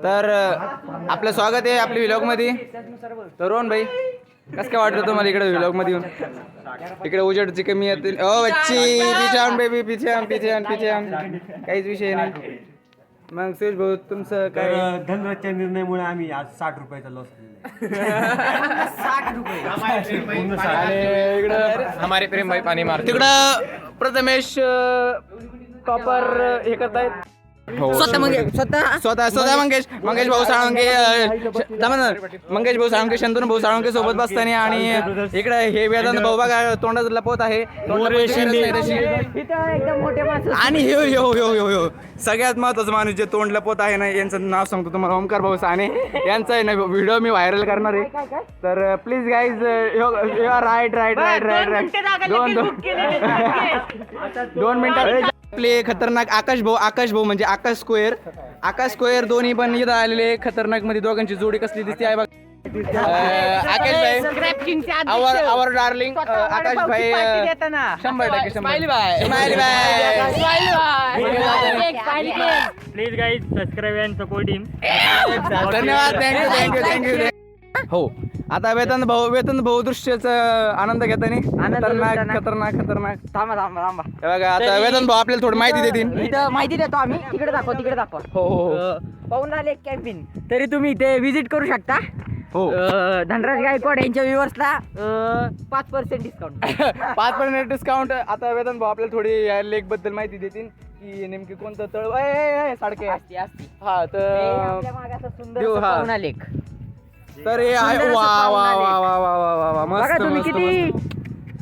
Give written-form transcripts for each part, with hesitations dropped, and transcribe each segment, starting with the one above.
तर आपलं स्वागत आहे आपल्या व्लॉग मध्ये. तर रोहन भाई कसं काय वाटतं तुम्हाला इकडे व्लॉग मध्ये येऊन? इकडे उजेडची कमी येतील. ओ बच्ची पीछे आन बेबी, पीछे आन पीछे आन पीछे आन. काहीच विषय नाही. मग सुरेश भाऊ तुमचं काय? धनराजच्या निर्णयामुळे आम्ही आज 60 रुपयाचा लॉस हमारे प्रेम भाई पाणी मार. तिकडं प्रथमेश टॉपर हे करतायत. स्वतः मंगेश भाऊ साळुंके मंगेश भाऊ साळुंके, शंतनू भाऊ साळुंके सोबत बसताना आणि इकडे हे वेदांत भाऊ बघा तोंडात लपवत आहे. आणि हो सगळ्यात महत्वाचं माणूस जे तोंड लपवत आहे ना, यांचं नाव सांगतो तुम्हाला, ओमकार भाऊ साने. यांचा आहे ना व्हिडिओ मी व्हायरल करणार आहे. तर प्लीज गाईज राईट दोन मिनिटात आपले खतरनाक आकाश भाऊ म्हणजे आकाश स्क्वेअर दोन्ही पण इथं आलेले. खतरनाक मध्ये दोघांची जोडी कसली दिसते आहे बघ. आकाश भाई आवर डार्लिंग आकाश भाई 100% please guys subscribe and support him. धन्यवाद. थँक्यू. हो आता वेतन भाऊ दृश्याचा आनंद घेताना खतरनाक थांबा हे बघा. आता वेतन भाऊ आपल्याला थोडी माहिती देतील. इथं माहिती देतो आम्ही. तिकडे दाखव. हो पाहून आले कॅम्पिंग, तरी तुम्ही इथे विजिट करू शकता. हो धनराज गायकवाड यांच्या व्ह्युअर्सला 5% डिस्काउंट. 5% डिस्काउंट. आता वेतन भाऊ आपल्याला थोडी या लेक बद्दल माहिती देतील की नेमकी कोणतं तळ साडके असती हा तर आपल्या मागे असं सुंदर देऊ, हा. पाहुणा लेक. तर हे आहे. सुंदर असं वा बघा तुम्ही किती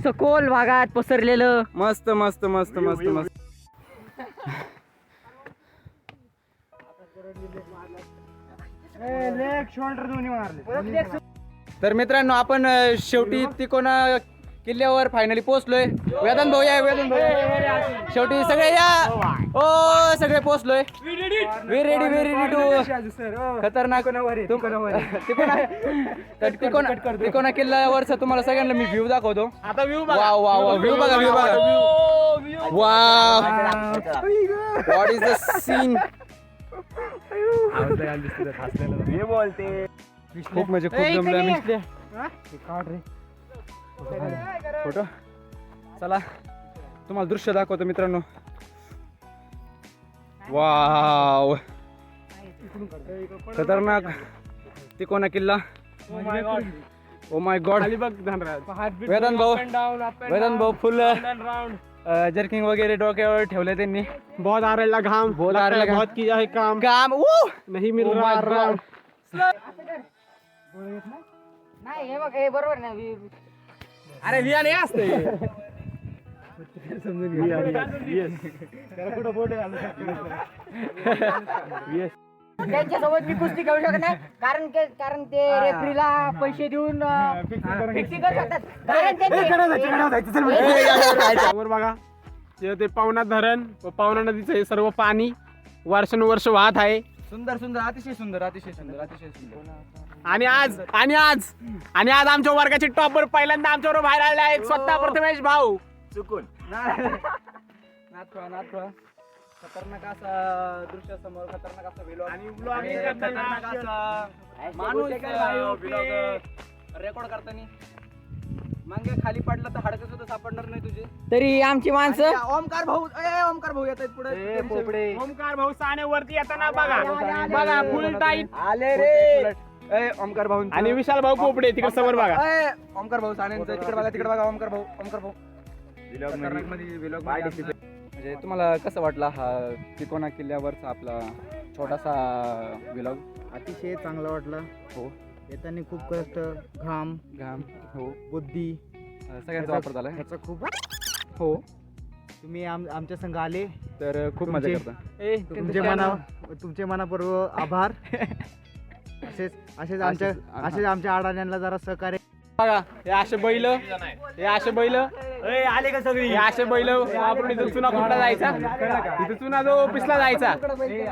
सखोल भागात पसरलेलं. मस्त. तर मित्रांनो आपण शेवटी तिकोना किल्ल्यावर फायनली पोहोचलोय. वेदन भाऊ शेवटी सगळे या. सगळे पोहोचलोय. वी रेडी टू खतरनाक तिकोना किल्ल्यावरचा तुम्हाला सगळ्यांना मी व्ह्यू दाखवतो. आता व्ह्यू बघा. What is the scene. खूप म्हणजे खूप जमलं आम्ही. फोटो चला तुम्हाला दृश्य दाखवतो मित्रांनो. वाव खतरनाक तिकोना किल्ला. Oh my God. वेदन भाऊ फुल जर्किंग वगैरे डोक्यावर ठेवले त्यांनी. बहुत आ रहा घाम, बहुत किया है काम नहीं मिल रहा. नाही हे बघ, हे बरोबर नाही. अरे विया नाही असते. त्यांच्यासोबत मी कुस्ती खेळू शकत नाही, कारण ते रेफरीला पैसे देऊन फिक्सिंग करू शकतात. बघा ते पावना धरण व पावना नदीचं हे सर्व पाणी वर्षानुवर्ष वाहत आहे. सुंदर अतिशय सुंदर. आणि आज आमच्या वर्गाचे टॉपर पहिल्यांदा आमच्यावर बाहेर आले आहेत. स्वतः प्रथमेश भाऊ चुकून खतरनाक असा दृश्य समोर, खतरनाक असा व्लॉग आणि खतरनाक असा माणूस रेकॉर्ड करताना. मागे खाली पडला तर हाडकं सुद्धा सापडणार नाही तुझे. तरी आमची माणसं. ओमकार भाऊ येत आहेत पुढे. ओमकार भाऊ साने वरती येताना बघा फुल टाईट आले रे. ओमकार भाऊ आणि विशाल भाऊ पोपडे तिकडे समोर बघा. ओमकार भाऊ सानेंचं तिकडे बघा. ओमकार भाऊ व्लॉग म्हणजे तुम्हाला कसं वाटला हा तिकोना किल्ल्यावरचा आपला छोटासा व्लॉग? अतिशय चांगला वाटला. हो येताना खूप कष्ट, घाम हो बुद्धी सगळ्यांचा वापर झाला ह्याचा खूप. हो तुम्ही आमच्या संघ आले तर खूप मजा करता. तुमचे मनापूर्वक आभार. असेच आमच्या अडाण्यांना जरा सहकार्य. बघा हे असे बैल आले का सगळी. हे असे बैल आपण इथं चुना कुठला जायचा, इथं चुना जो पिसला जायचा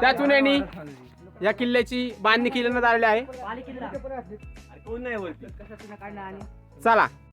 त्या चुन्यानी या किल्ल्याची बांधणी केल्यानं आलेली आहे. चला